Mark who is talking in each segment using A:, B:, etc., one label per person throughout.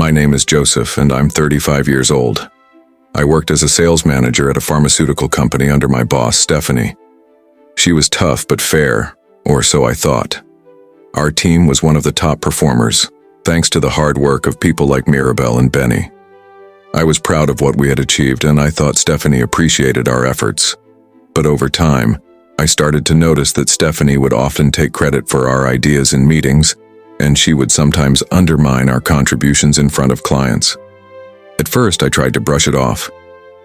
A: My name is Joseph, and I'm 35 years old. I worked as a sales manager at a pharmaceutical company under my boss, Stephanie. She was tough but fair, or so I thought. Our team was one of the top performers, thanks to the hard work of people like Mirabelle and Benny. I was proud of what we had achieved, and I thought Stephanie appreciated our efforts. But over time, I started to notice that Stephanie would often take credit for our ideas in meetings, and she would sometimes undermine our contributions in front of clients. At first, I tried to brush it off,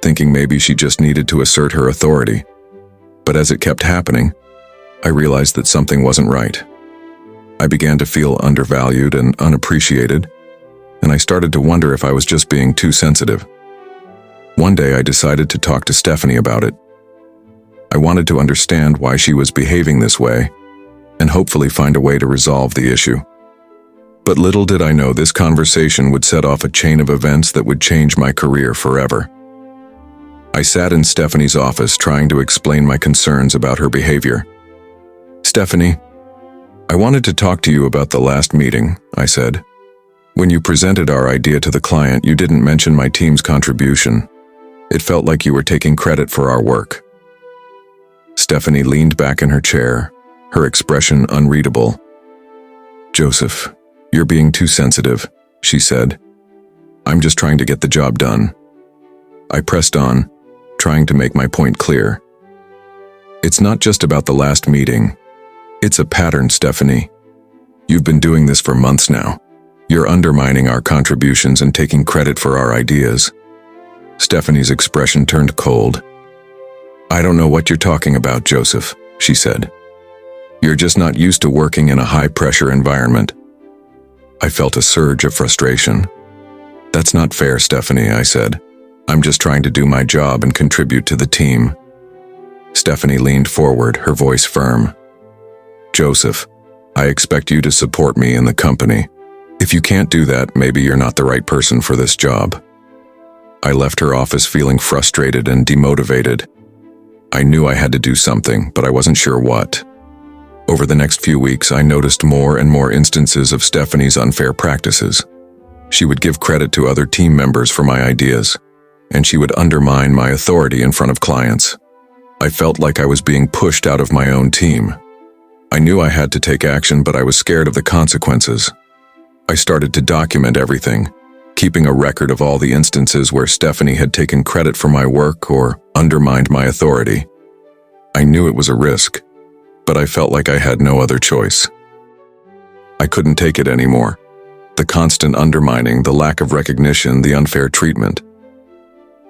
A: thinking maybe she just needed to assert her authority. But as it kept happening, I realized that something wasn't right. I began to feel undervalued and unappreciated, and I started to wonder if I was just being too sensitive. One day, I decided to talk to Stephanie about it. I wanted to understand why she was behaving this way, and hopefully find a way to resolve the issue. But little did I know this conversation would set off a chain of events that would change my career forever. I sat in Stephanie's office trying to explain my concerns about her behavior. "Stephanie, I wanted to talk to you about the last meeting," I said. "When you presented our idea to the client, you didn't mention my team's contribution. It felt like you were taking credit for our work." Stephanie leaned back in her chair, her expression unreadable. "Joseph, you're being too sensitive," she said. "I'm just trying to get the job done." I pressed on, trying to make my point clear. "It's not just about the last meeting. It's a pattern, Stephanie. You've been doing this for months now. You're undermining our contributions and taking credit for our ideas." Stephanie's expression turned cold. "I don't know what you're talking about, Joseph," she said. "You're just not used to working in a high-pressure environment." I felt a surge of frustration. "That's not fair, Stephanie," I said. "I'm just trying to do my job and contribute to the team." Stephanie leaned forward, her voice firm. "Joseph, I expect you to support me in the company. If you can't do that, maybe you're not the right person for this job." I left her office feeling frustrated and demotivated. I knew I had to do something, but I wasn't sure what. Over the next few weeks, I noticed more and more instances of Stephanie's unfair practices. She would give credit to other team members for my ideas, and she would undermine my authority in front of clients. I felt like I was being pushed out of my own team. I knew I had to take action, but I was scared of the consequences. I started to document everything, keeping a record of all the instances where Stephanie had taken credit for my work or undermined my authority. I knew it was a risk, but I felt like I had no other choice. I couldn't take it anymore. The constant undermining, the lack of recognition, the unfair treatment.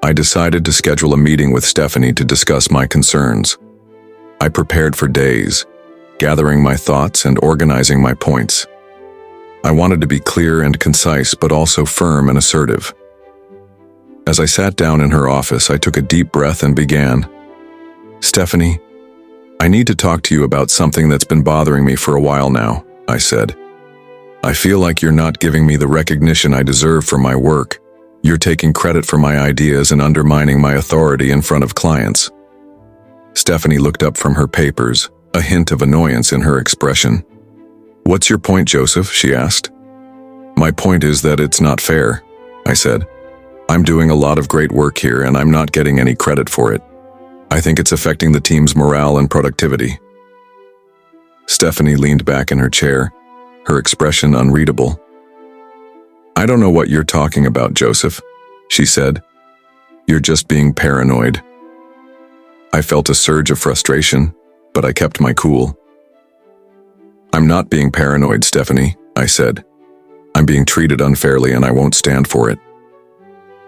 A: I decided to schedule a meeting with Stephanie to discuss my concerns. I prepared for days, gathering my thoughts and organizing my points. I wanted to be clear and concise, but also firm and assertive. As I sat down in her office, I took a deep breath and began. "Stephanie, I need to talk to you about something that's been bothering me for a while now," I said. "I feel like you're not giving me the recognition I deserve for my work. You're taking credit for my ideas and undermining my authority in front of clients." Stephanie looked up from her papers, a hint of annoyance in her expression. "What's your point, Joseph?" she asked. "My point is that it's not fair," I said. "I'm doing a lot of great work here and I'm not getting any credit for it. I think it's affecting the team's morale and productivity." Stephanie leaned back in her chair, her expression unreadable. "I don't know what you're talking about, Joseph," she said. "You're just being paranoid." I felt a surge of frustration, but I kept my cool. "I'm not being paranoid, Stephanie," I said. "I'm being treated unfairly and I won't stand for it."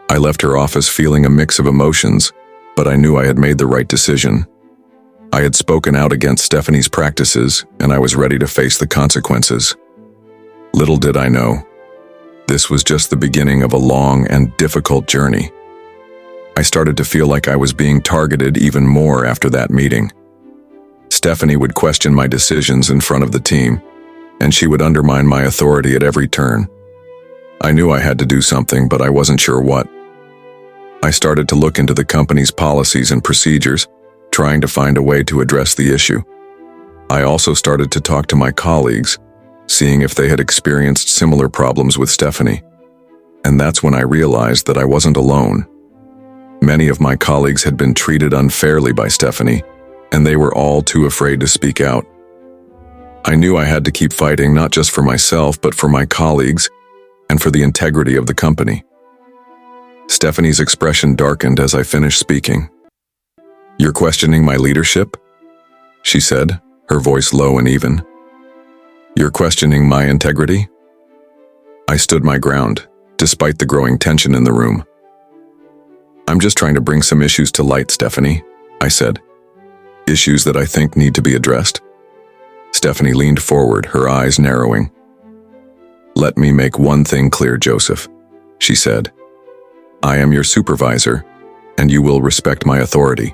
A: I left her office feeling a mix of emotions, but I knew I had made the right decision. I had spoken out against Stephanie's practices, and I was ready to face the consequences. Little did I know, this was just the beginning of a long and difficult journey. I started to feel like I was being targeted even more after that meeting. Stephanie would question my decisions in front of the team, and she would undermine my authority at every turn. I knew I had to do something, but I wasn't sure what. I started to look into the company's policies and procedures, trying to find a way to address the issue. I also started to talk to my colleagues, seeing if they had experienced similar problems with Stephanie. And that's when I realized that I wasn't alone. Many of my colleagues had been treated unfairly by Stephanie, and they were all too afraid to speak out. I knew I had to keep fighting not just for myself, but for my colleagues and for the integrity of the company. Stephanie's expression darkened as I finished speaking. "You're questioning my leadership?" she said, her voice low and even. "You're questioning my integrity?" I stood my ground, despite the growing tension in the room. "I'm just trying to bring some issues to light, Stephanie," I said. "Issues that I think need to be addressed." Stephanie leaned forward, her eyes narrowing. "Let me make one thing clear, Joseph," she said. "I am your supervisor, and you will respect my authority.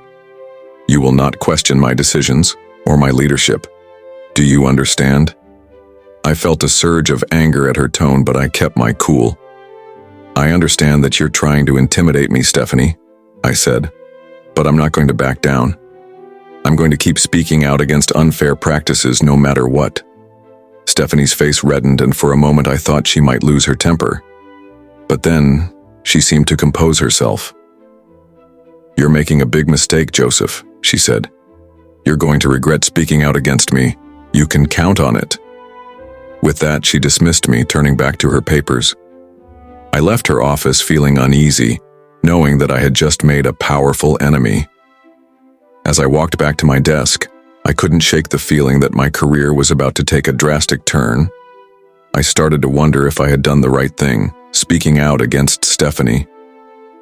A: You will not question my decisions or my leadership. Do you understand?" I felt a surge of anger at her tone, but I kept my cool. "I understand that you're trying to intimidate me, Stephanie," I said, "but I'm not going to back down. I'm going to keep speaking out against unfair practices no matter what." Stephanie's face reddened, and for a moment I thought she might lose her temper. But then, she seemed to compose herself. "You're making a big mistake, Joseph," she said. "You're going to regret speaking out against me. You can count on it." With that, she dismissed me, turning back to her papers. I left her office feeling uneasy, knowing that I had just made a powerful enemy. As I walked back to my desk, I couldn't shake the feeling that my career was about to take a drastic turn. I started to wonder if I had done the right thing, speaking out against Stephanie.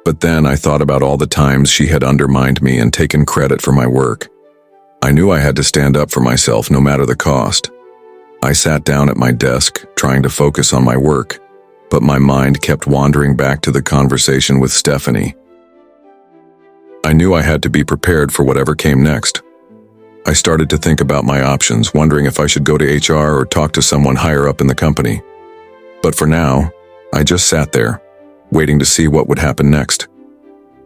A: But then I thought about all the times she had undermined me and taken credit for my work. I knew I had to stand up for myself no matter the cost. I sat down at my desk, trying to focus on my work, but my mind kept wandering back to the conversation with Stephanie. I knew I had to be prepared for whatever came next. I started to think about my options, wondering if I should go to HR or talk to someone higher up in the company. But for now, I just sat there, waiting to see what would happen next.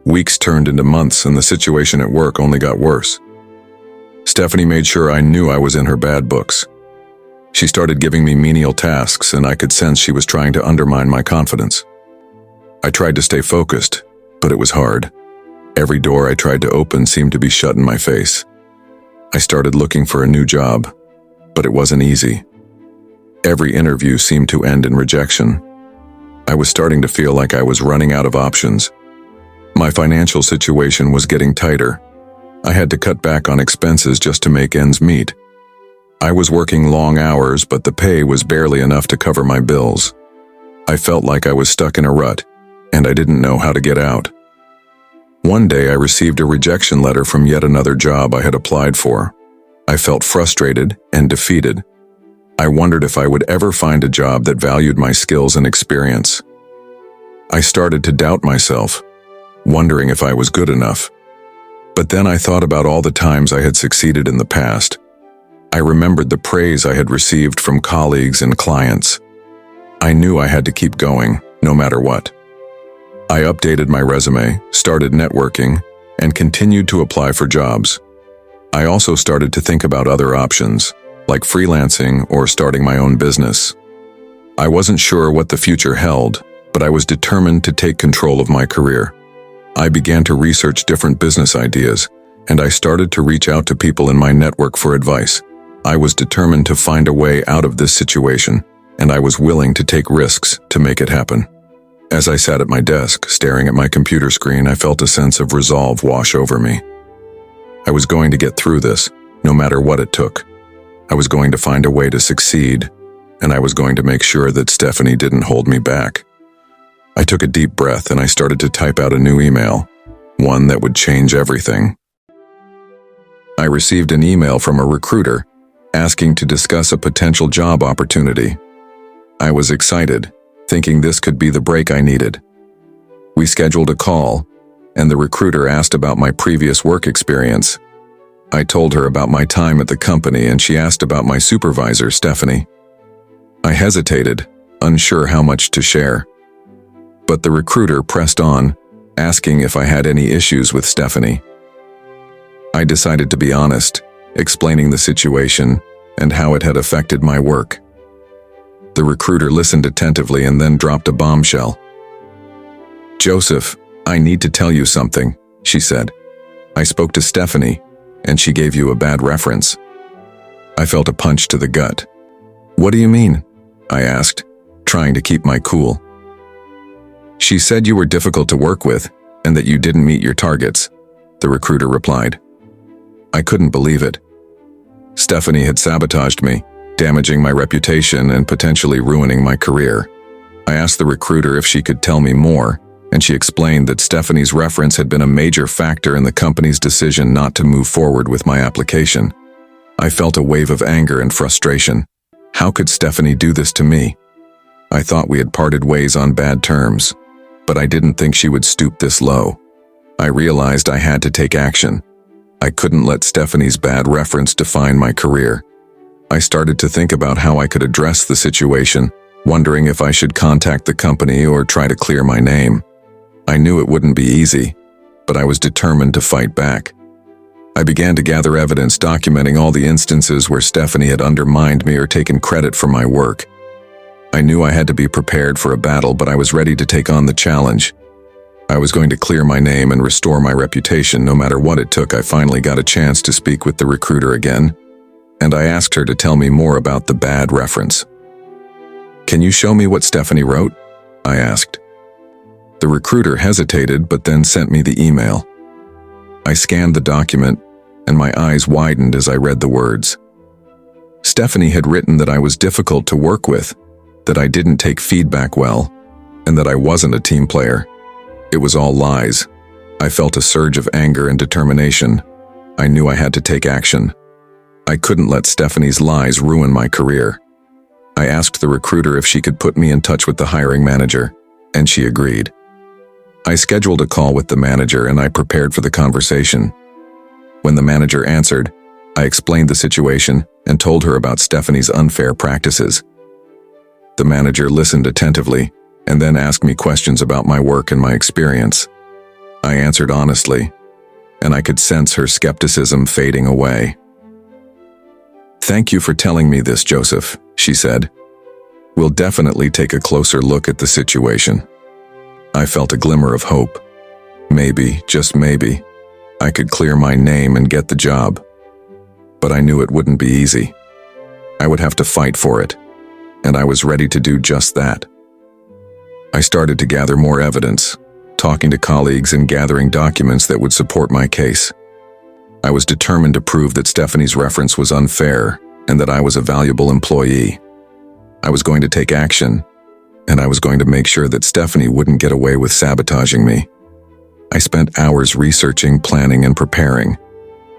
A: Weeks turned into months, and the situation at work only got worse. Stephanie made sure I knew I was in her bad books. She started giving me menial tasks, and I could sense she was trying to undermine my confidence. I tried to stay focused, but it was hard. Every door I tried to open seemed to be shut in my face. I started looking for a new job, but it wasn't easy. Every interview seemed to end in rejection. I was starting to feel like I was running out of options. My financial situation was getting tighter. I had to cut back on expenses just to make ends meet. I was working long hours, but the pay was barely enough to cover my bills. I felt like I was stuck in a rut, and I didn't know how to get out. One day I received a rejection letter from yet another job I had applied for. I felt frustrated and defeated. I wondered if I would ever find a job that valued my skills and experience. I started to doubt myself, wondering if I was good enough. But then I thought about all the times I had succeeded in the past. I remembered the praise I had received from colleagues and clients. I knew I had to keep going, no matter what. I updated my resume, started networking, and continued to apply for jobs. I also started to think about other options, like freelancing or starting my own business. I wasn't sure what the future held, but I was determined to take control of my career. I began to research different business ideas, and I started to reach out to people in my network for advice. I was determined to find a way out of this situation, and I was willing to take risks to make it happen. As I sat at my desk, staring at my computer screen, I felt a sense of resolve wash over me. I was going to get through this, no matter what it took. I was going to find a way to succeed, and I was going to make sure that Stephanie didn't hold me back. I took a deep breath and I started to type out a new email, one that would change everything. I received an email from a recruiter asking to discuss a potential job opportunity. I was excited, thinking this could be the break I needed. We scheduled a call, and the recruiter asked about my previous work experience. I told her about my time at the company, and she asked about my supervisor, Stephanie. I hesitated, unsure how much to share. But the recruiter pressed on, asking if I had any issues with Stephanie. I decided to be honest, explaining the situation and how it had affected my work. The recruiter listened attentively and then dropped a bombshell. "Joseph, I need to tell you something," she said. "I spoke to Stephanie, and she gave you a bad reference." I felt a punch to the gut. "What do you mean?" I asked, trying to keep my cool. "She said you were difficult to work with and that you didn't meet your targets," the recruiter replied. I couldn't believe it. Stephanie had sabotaged me, damaging my reputation and potentially ruining my career. I asked the recruiter if she could tell me more, and she explained that Stephanie's reference had been a major factor in the company's decision not to move forward with my application. I felt a wave of anger and frustration. How could Stephanie do this to me? I thought we had parted ways on bad terms, but I didn't think she would stoop this low. I realized I had to take action. I couldn't let Stephanie's bad reference define my career. I started to think about how I could address the situation, wondering if I should contact the company or try to clear my name. I knew it wouldn't be easy, but I was determined to fight back. I began to gather evidence documenting all the instances where Stephanie had undermined me or taken credit for my work. I knew I had to be prepared for a battle, but I was ready to take on the challenge. I was going to clear my name and restore my reputation no matter what it took. I finally got a chance to speak with the recruiter again, and I asked her to tell me more about the bad reference. "Can you show me what Stephanie wrote?" I asked. The recruiter hesitated but then sent me the email. I scanned the document, and my eyes widened as I read the words. Stephanie had written that I was difficult to work with, that I didn't take feedback well, and that I wasn't a team player. It was all lies. I felt a surge of anger and determination. I knew I had to take action. I couldn't let Stephanie's lies ruin my career. I asked the recruiter if she could put me in touch with the hiring manager, and she agreed. I scheduled a call with the manager and I prepared for the conversation. When the manager answered, I explained the situation and told her about Stephanie's unfair practices. The manager listened attentively and then asked me questions about my work and my experience. I answered honestly, and I could sense her skepticism fading away. "Thank you for telling me this, Joseph," she said. "We'll definitely take a closer look at the situation." I felt a glimmer of hope. Maybe, just maybe, I could clear my name and get the job. But I knew it wouldn't be easy. I would have to fight for it, and I was ready to do just that. I started to gather more evidence, talking to colleagues and gathering documents that would support my case. I was determined to prove that Stephanie's reference was unfair and that I was a valuable employee. I was going to take action, and I was going to make sure that Stephanie wouldn't get away with sabotaging me. I spent hours researching, planning, and preparing.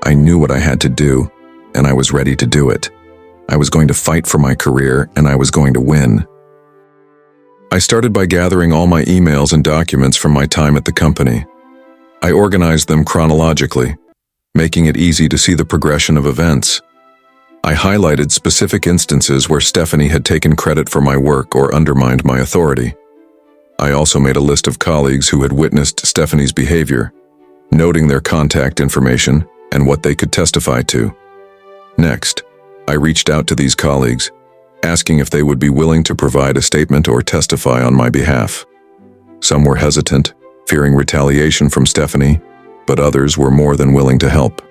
A: I knew what I had to do, and I was ready to do it. I was going to fight for my career, and I was going to win. I started by gathering all my emails and documents from my time at the company. I organized them chronologically, making it easy to see the progression of events. I highlighted specific instances where Stephanie had taken credit for my work or undermined my authority. I also made a list of colleagues who had witnessed Stephanie's behavior, noting their contact information and what they could testify to. Next, I reached out to these colleagues, asking if they would be willing to provide a statement or testify on my behalf. Some were hesitant, fearing retaliation from Stephanie, but others were more than willing to help.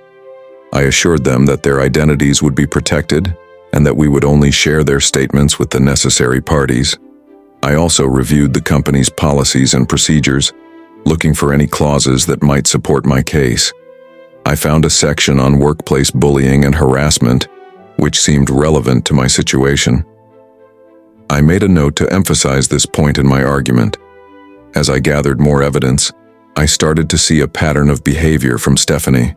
A: I assured them that their identities would be protected and that we would only share their statements with the necessary parties. I also reviewed the company's policies and procedures, looking for any clauses that might support my case. I found a section on workplace bullying and harassment, which seemed relevant to my situation. I made a note to emphasize this point in my argument. As I gathered more evidence, I started to see a pattern of behavior from Stephanie.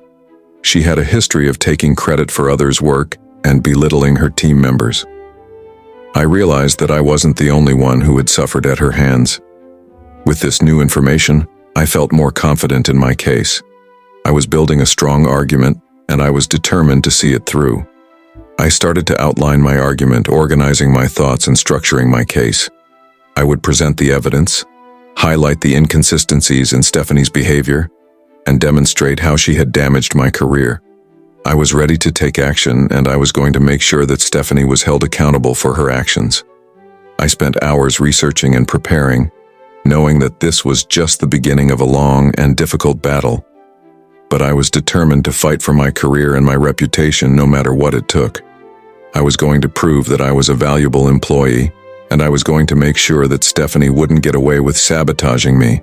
A: She had a history of taking credit for others' work and belittling her team members. I realized that I wasn't the only one who had suffered at her hands. With this new information, I felt more confident in my case. I was building a strong argument, and I was determined to see it through. I started to outline my argument, organizing my thoughts and structuring my case. I would present the evidence, highlight the inconsistencies in Stephanie's behavior, and demonstrate how she had damaged my career. I was ready to take action, and I was going to make sure that Stephanie was held accountable for her actions. I spent hours researching and preparing, knowing that this was just the beginning of a long and difficult battle. But I was determined to fight for my career and my reputation no matter what it took. I was going to prove that I was a valuable employee, and I was going to make sure that Stephanie wouldn't get away with sabotaging me.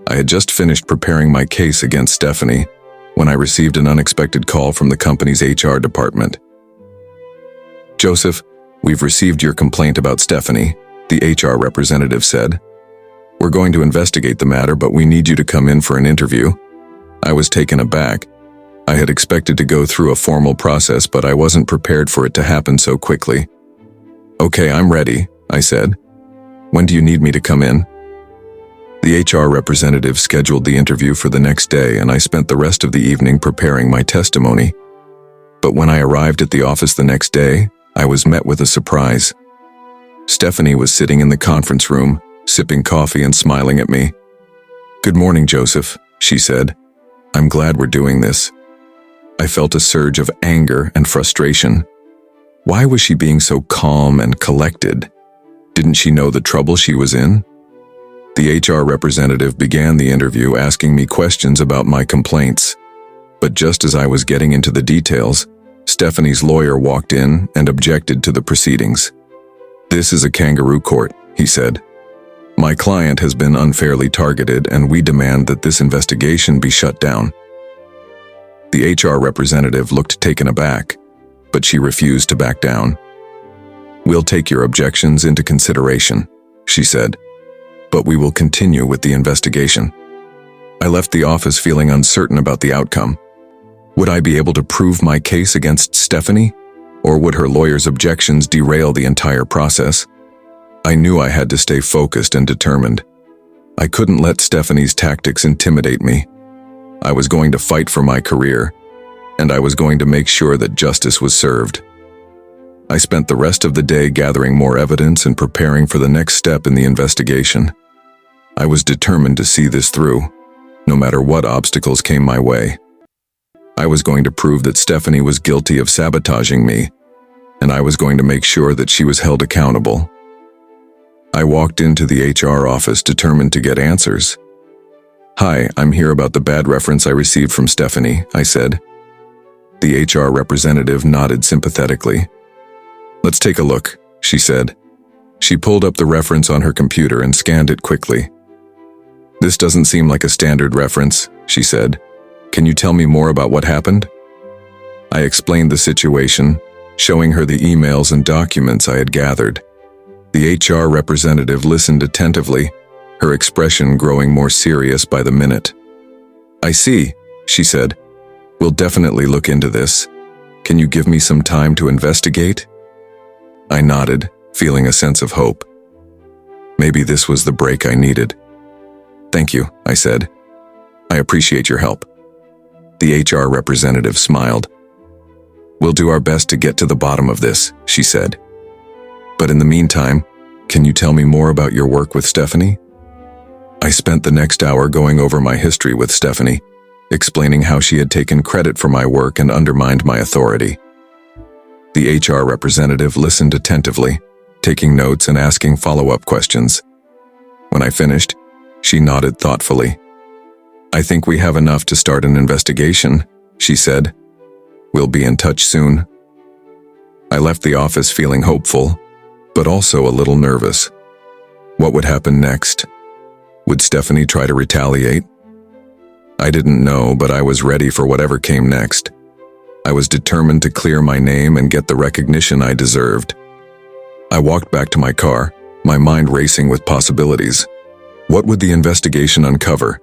A: I had just finished preparing my case against Stephanie when I received an unexpected call from the company's HR department. "Joseph, we've received your complaint about Stephanie," the HR representative said. "We're going to investigate the matter, but we need you to come in for an interview." I was taken aback. I had expected to go through a formal process, but I wasn't prepared for it to happen so quickly. "Okay, I'm ready," I said. "When do you need me to come in?" The HR representative scheduled the interview for the next day, and I spent the rest of the evening preparing my testimony. But when I arrived at the office the next day, I was met with a surprise. Stephanie was sitting in the conference room, sipping coffee and smiling at me. "Good morning, Joseph," she said. "I'm glad we're doing this." I felt a surge of anger and frustration. Why was she being so calm and collected? Didn't she know the trouble she was in? The HR representative began the interview asking me questions about my complaints. But just as I was getting into the details, Stephanie's lawyer walked in and objected to the proceedings. "This is a kangaroo court," he said. "My client has been unfairly targeted, and we demand that this investigation be shut down." The HR representative looked taken aback, but she refused to back down. "We'll take your objections into consideration," she said, "but we will continue with the investigation." I left the office feeling uncertain about the outcome. Would I be able to prove my case against Stephanie, or would her lawyer's objections derail the entire process? I knew I had to stay focused and determined. I couldn't let Stephanie's tactics intimidate me. I was going to fight for my career, and I was going to make sure that justice was served. I spent the rest of the day gathering more evidence and preparing for the next step in the investigation. I was determined to see this through, no matter what obstacles came my way. I was going to prove that Stephanie was guilty of sabotaging me, and I was going to make sure that she was held accountable. I walked into the HR office determined to get answers. "Hi, I'm here about the bad reference I received from Stephanie," I said. The HR representative nodded sympathetically. "Let's take a look," she said. She pulled up the reference on her computer and scanned it quickly. "This doesn't seem like a standard reference," she said. "Can you tell me more about what happened?" I explained the situation, showing her the emails and documents I had gathered. The HR representative listened attentively, her expression growing more serious by the minute. "I see," she said. "We'll definitely look into this. Can you give me some time to investigate?" I nodded, feeling a sense of hope. Maybe this was the break I needed. "Thank you," I said. "I appreciate your help." The HR representative smiled. "We'll do our best to get to the bottom of this," she said. "But in the meantime, can you tell me more about your work with Stephanie?" I spent the next hour going over my history with Stephanie, explaining how she had taken credit for my work and undermined my authority. The HR representative listened attentively, taking notes and asking follow-up questions. When I finished, she nodded thoughtfully. "I think we have enough to start an investigation," she said. "We'll be in touch soon." I left the office feeling hopeful, but also a little nervous. What would happen next? Would Stephanie try to retaliate? I didn't know, but I was ready for whatever came next. I was determined to clear my name and get the recognition I deserved. I walked back to my car, my mind racing with possibilities. What would the investigation uncover?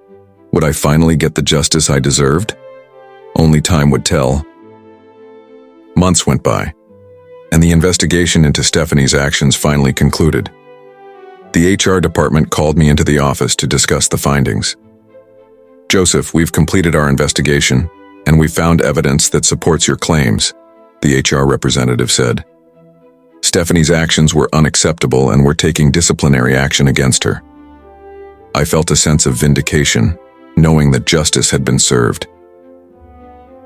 A: Would I finally get the justice I deserved? Only time would tell. Months went by, and the investigation into Stephanie's actions finally concluded. The HR department called me into the office to discuss the findings. "Joseph, we've completed our investigation, and we found evidence that supports your claims," the HR representative said. "Stephanie's actions were unacceptable, and we're taking disciplinary action against her." I felt a sense of vindication, knowing that justice had been served.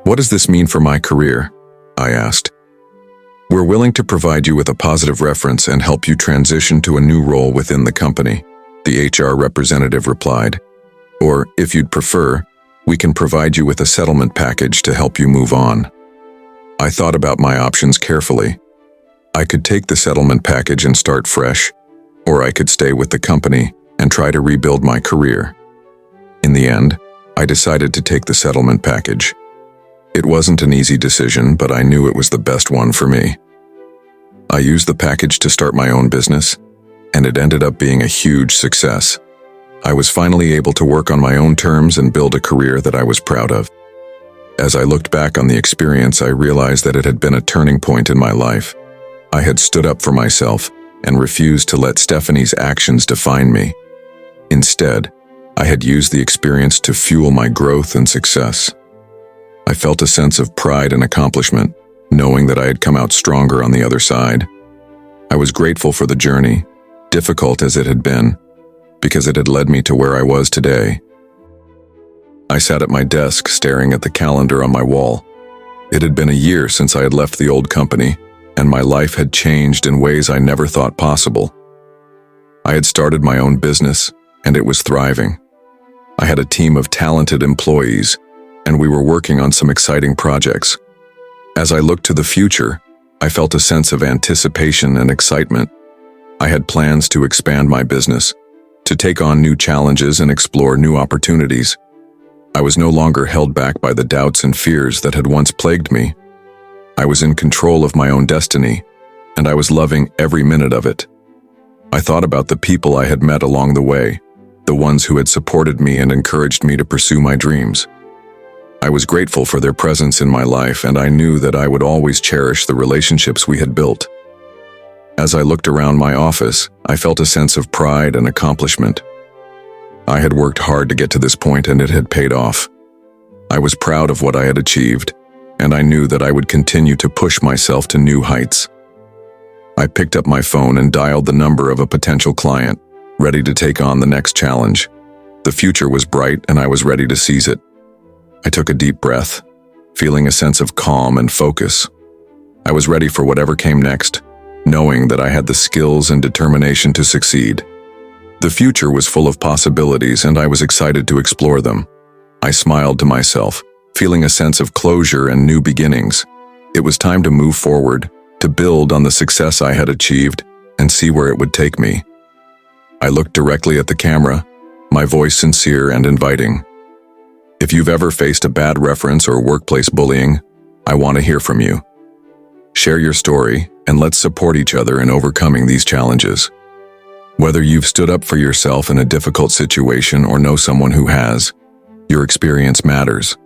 A: "What does this mean for my career?" I asked. "We're willing to provide you with a positive reference and help you transition to a new role within the company," the HR representative replied. Or, if you'd prefer, we can provide you with a settlement package to help you move on. I thought about my options carefully. I could take the settlement package and start fresh, or I could stay with the company and try to rebuild my career. In the end, I decided to take the settlement package. It wasn't an easy decision, but I knew it was the best one for me. I used the package to start my own business, and it ended up being a huge success. I was finally able to work on my own terms and build a career that I was proud of. As I looked back on the experience, I realized that it had been a turning point in my life. I had stood up for myself and refused to let Stephanie's actions define me. Instead, I had used the experience to fuel my growth and success. I felt a sense of pride and accomplishment, knowing that I had come out stronger on the other side. I was grateful for the journey, difficult as it had been, because it had led me to where I was today. I sat at my desk staring at the calendar on my wall. It had been a year since I had left the old company, and my life had changed in ways I never thought possible. I had started my own business, and it was thriving. I had a team of talented employees, and we were working on some exciting projects. As I looked to the future, I felt a sense of anticipation and excitement. I had plans to expand my business, to take on new challenges and explore new opportunities. I was no longer held back by the doubts and fears that had once plagued me. I was in control of my own destiny, and I was loving every minute of it. I thought about the people I had met along the way, the ones who had supported me and encouraged me to pursue my dreams. I was grateful for their presence in my life, and I knew that I would always cherish the relationships we had built. As I looked around my office, I felt a sense of pride and accomplishment. I had worked hard to get to this point, and it had paid off. I was proud of what I had achieved, and I knew that I would continue to push myself to new heights. I picked up my phone and dialed the number of a potential client, ready to take on the next challenge. The future was bright, and I was ready to seize it. I took a deep breath, feeling a sense of calm and focus. I was ready for whatever came next, knowing that I had the skills and determination to succeed. The future was full of possibilities, and I was excited to explore them. I smiled to myself, feeling a sense of closure and new beginnings. It was time to move forward, to build on the success I had achieved, and see where it would take me. I looked directly at the camera, my voice sincere and inviting. If you've ever faced a bad reference or workplace bullying, I want to hear from you. Share your story, and let's support each other in overcoming these challenges. Whether you've stood up for yourself in a difficult situation or know someone who has, your experience matters.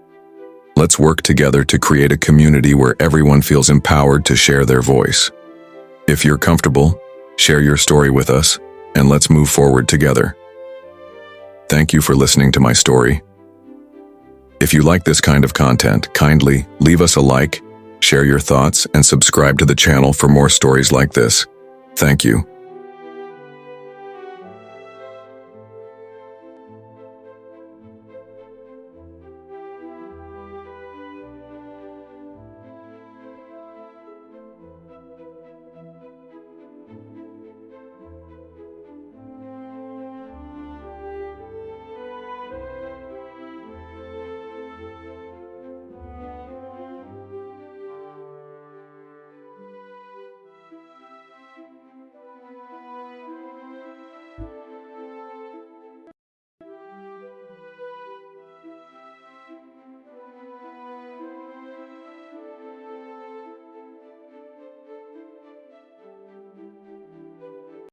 A: Let's work together to create a community where everyone feels empowered to share their voice. If you're comfortable, share your story with us, and let's move forward together. Thank you for listening to my story. If you like this kind of content, kindly leave us a like, share your thoughts, and subscribe to the channel for more stories like this. Thank you.